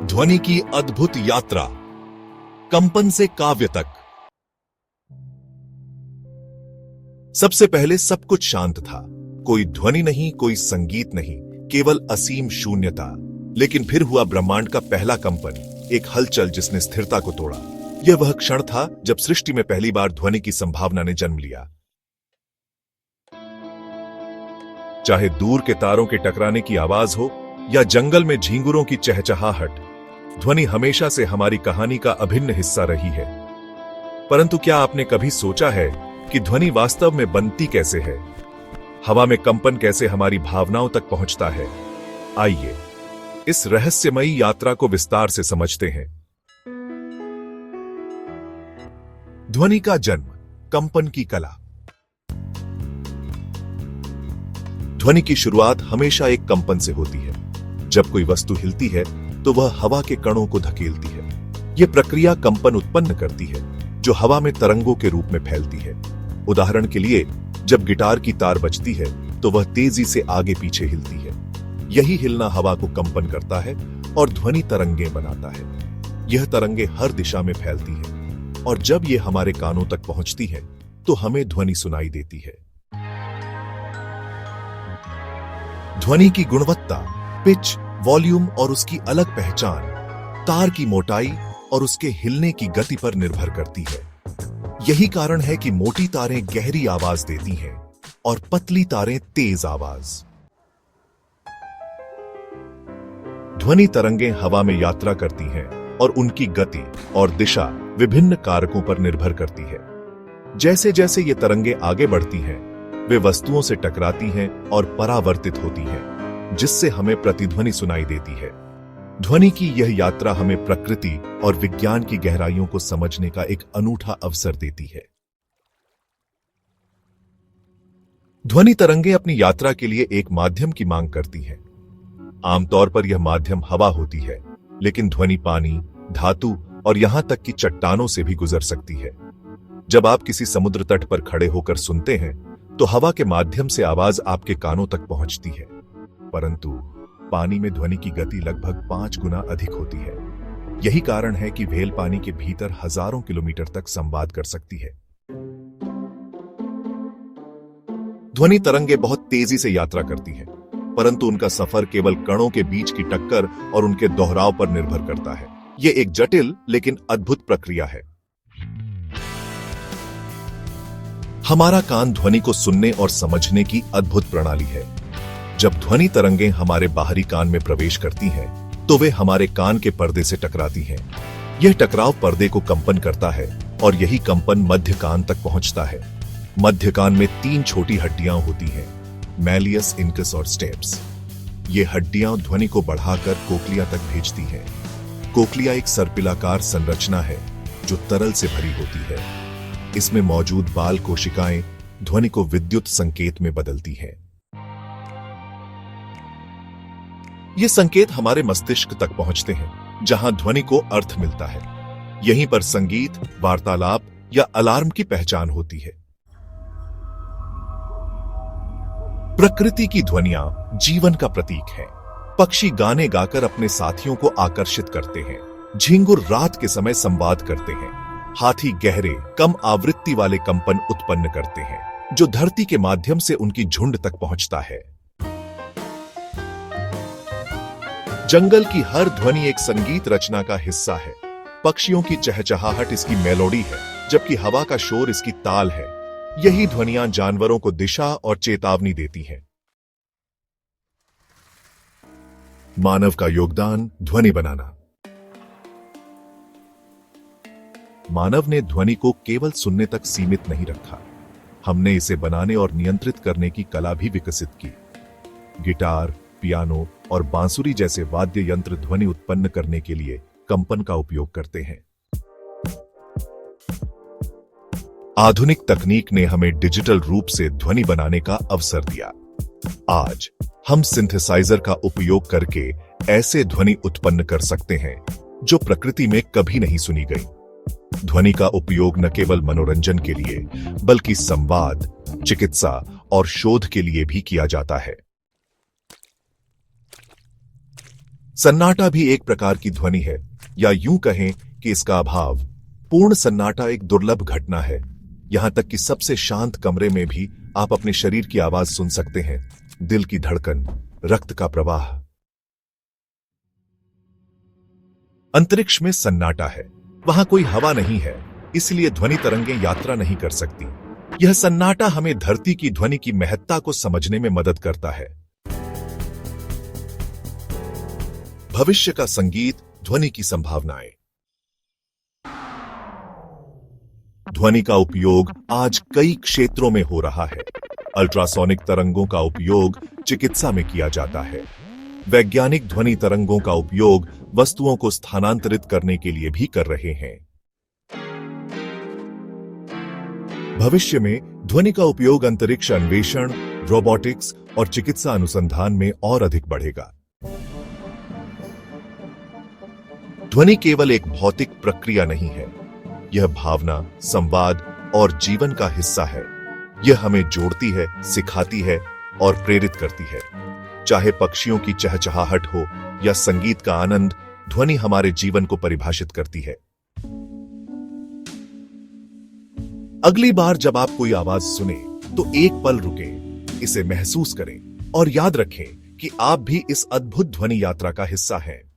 ध्वनि की अद्भुत यात्रा, कंपन से काव्य तक। सबसे पहले सब कुछ शांत था, कोई ध्वनि नहीं, कोई संगीत नहीं, केवल असीम शून्यता। लेकिन फिर हुआ ब्रह्मांड का पहला कंपन, एक हलचल जिसने स्थिरता को तोड़ा। यह वह क्षण था जब सृष्टि में पहली बार ध्वनि की संभावना ने जन्म लिया। चाहे दूर के तारों के टकराने की आवाज हो या जंगल में झींगुरों की चहचहाहट, ध्वनि हमेशा से हमारी कहानी का अभिन्न हिस्सा रही है। परंतु क्या आपने कभी सोचा है कि ध्वनि वास्तव में बनती कैसे है? हवा में कंपन कैसे हमारी भावनाओं तक पहुंचता है? आइए इस रहस्यमयी यात्रा को विस्तार से समझते हैं। ध्वनि का जन्म, कंपन की कला। ध्वनि की शुरुआत हमेशा एक कंपन से होती है। जब कोई वस्तु हिलती है तो वह हवा के कणों को धकेलती है। यह प्रक्रिया कंपन उत्पन्न करती है जो हवा में तरंगों के रूप में फैलती है। उदाहरण के लिए, जब गिटार की तार बजती है तो वह तेजी से आगे पीछे हिलती है। यही हिलना हवा को कंपन करता है और ध्वनि तरंगें बनाता है। यह तरंगें हर दिशा में फैलती है और जब यह हमारे कानों तक पहुंचती है तो हमें ध्वनि सुनाई देती है। ध्वनि की गुणवत्ता, पिच, वॉल्यूम और उसकी अलग पहचान तार की मोटाई और उसके हिलने की गति पर निर्भर करती है। यही कारण है कि मोटी तारें गहरी आवाज देती हैं और पतली तारें तेज आवाज। ध्वनि तरंगें हवा में यात्रा करती हैं और उनकी गति और दिशा विभिन्न कारकों पर निर्भर करती है। जैसे जैसे ये तरंगें आगे बढ़ती हैं, वे वस्तुओं से टकराती हैं और परावर्तित होती हैं, जिससे हमें प्रतिध्वनि सुनाई देती है। ध्वनि की यह यात्रा हमें प्रकृति और विज्ञान की गहराइयों को समझने का एक अनूठा अवसर देती है। ध्वनि तरंगें अपनी यात्रा के लिए एक माध्यम की मांग करती हैं। आमतौर पर यह माध्यम हवा होती है, लेकिन ध्वनि पानी, धातु और यहां तक कि चट्टानों से भी गुजर सकती है। जब आप किसी समुद्र तट पर खड़े होकर सुनते हैं तो हवा के माध्यम से आवाज आपके कानों तक पहुंचती है, परंतु पानी में ध्वनि की गति लगभग 5 गुना अधिक होती है। यही कारण है कि व्हेल पानी के भीतर हजारों किलोमीटर तक संवाद कर सकती है। ध्वनि तरंगें बहुत तेजी से यात्रा करती हैं, परंतु उनका सफर केवल कणों के बीच की टक्कर और उनके दोहराव पर निर्भर करता है। यह एक जटिल लेकिन अद्भुत प्रक्रिया है। हमारा कान ध्वनि को सुनने और समझने की अद्भुत प्रणाली है। जब ध्वनि तरंगें हमारे बाहरी कान में प्रवेश करती हैं, तो वे हमारे कान के पर्दे से टकराती हैं। यह टकराव पर्दे को कंपन करता है और यही कंपन मध्य कान तक पहुंचता है। मध्य कान में 3 छोटी हड्डियां होती हैं, मैलियस, इनकस और स्टेप्स। ये हड्डियां ध्वनि को बढ़ाकर कोक्लिया तक भेजती हैं। कोक्लिया एक सर्पिलाकार संरचना है जो तरल से भरी होती है। इसमें मौजूद बाल कोशिकाएं ध्वनि को विद्युत संकेत में बदलती हैं। ये संकेत हमारे मस्तिष्क तक पहुंचते हैं, जहां ध्वनि को अर्थ मिलता है। यहीं पर संगीत, वार्तालाप या अलार्म की पहचान होती है। प्रकृति की ध्वनियां जीवन का प्रतीक हैं। पक्षी गाने गाकर अपने साथियों को आकर्षित करते हैं। झींगुर रात के समय संवाद करते हैं। हाथी गहरे, कम आवृत्ति वाले कंपन उत्पन्न करते हैं, जो धरती के माध्यम से उनकी झुंड तक पहुंचता है। जंगल की हर ध्वनि एक संगीत रचना का हिस्सा है। पक्षियों की चहचहाहट इसकी मेलोडी है, जबकि हवा का शोर इसकी ताल है। यही ध्वनियां जानवरों को दिशा और चेतावनी देती हैं। मानव का योगदान, ध्वनि बनाना। मानव ने ध्वनि को केवल सुनने तक सीमित नहीं रखा। हमने इसे बनाने और नियंत्रित करने की कला भी विकसित की। गिटार, पियानो और बांसुरी जैसे वाद्य यंत्र ध्वनि उत्पन्न करने के लिए कंपन का उपयोग करते हैं। आधुनिक तकनीक ने हमें डिजिटल रूप से ध्वनि बनाने का अवसर दिया। आज हम सिंथेसाइजर का उपयोग करके ऐसे ध्वनि उत्पन्न कर सकते हैं जो प्रकृति में कभी नहीं सुनी गई। ध्वनि का उपयोग न केवल मनोरंजन के लिए, बल्कि संवाद, चिकित्सा और शोध के लिए भी किया जाता है। सन्नाटा भी एक प्रकार की ध्वनि है, या यूं कहें कि इसका अभाव। पूर्ण सन्नाटा एक दुर्लभ घटना है। यहां तक कि सबसे शांत कमरे में भी आप अपने शरीर की आवाज सुन सकते हैं, दिल की धड़कन, रक्त का प्रवाह। अंतरिक्ष में सन्नाटा है, वहां कोई हवा नहीं है, इसलिए ध्वनि तरंगें यात्रा नहीं कर सकती। यह सन्नाटा हमें धरती की ध्वनि की महत्ता को समझने में मदद करता है। भविष्य का संगीत, ध्वनि की संभावनाएं। ध्वनि का उपयोग आज कई क्षेत्रों में हो रहा है। अल्ट्रासोनिक तरंगों का उपयोग चिकित्सा में किया जाता है। वैज्ञानिक ध्वनि तरंगों का उपयोग वस्तुओं को स्थानांतरित करने के लिए भी कर रहे हैं। भविष्य में ध्वनि का उपयोग अंतरिक्ष अन्वेषण, रोबोटिक्स और चिकित्सा अनुसंधान में और अधिक बढ़ेगा। ध्वनि केवल एक भौतिक प्रक्रिया नहीं है, यह भावना, संवाद और जीवन का हिस्सा है। यह हमें जोड़ती है, सिखाती है और प्रेरित करती है। चाहे पक्षियों की चहचहाहट हो या संगीत का आनंद, ध्वनि हमारे जीवन को परिभाषित करती है। अगली बार जब आप कोई आवाज सुने तो एक पल रुके, इसे महसूस करें और याद रखें कि आप भी इस अद्भुत ध्वनि यात्रा का हिस्सा हैं।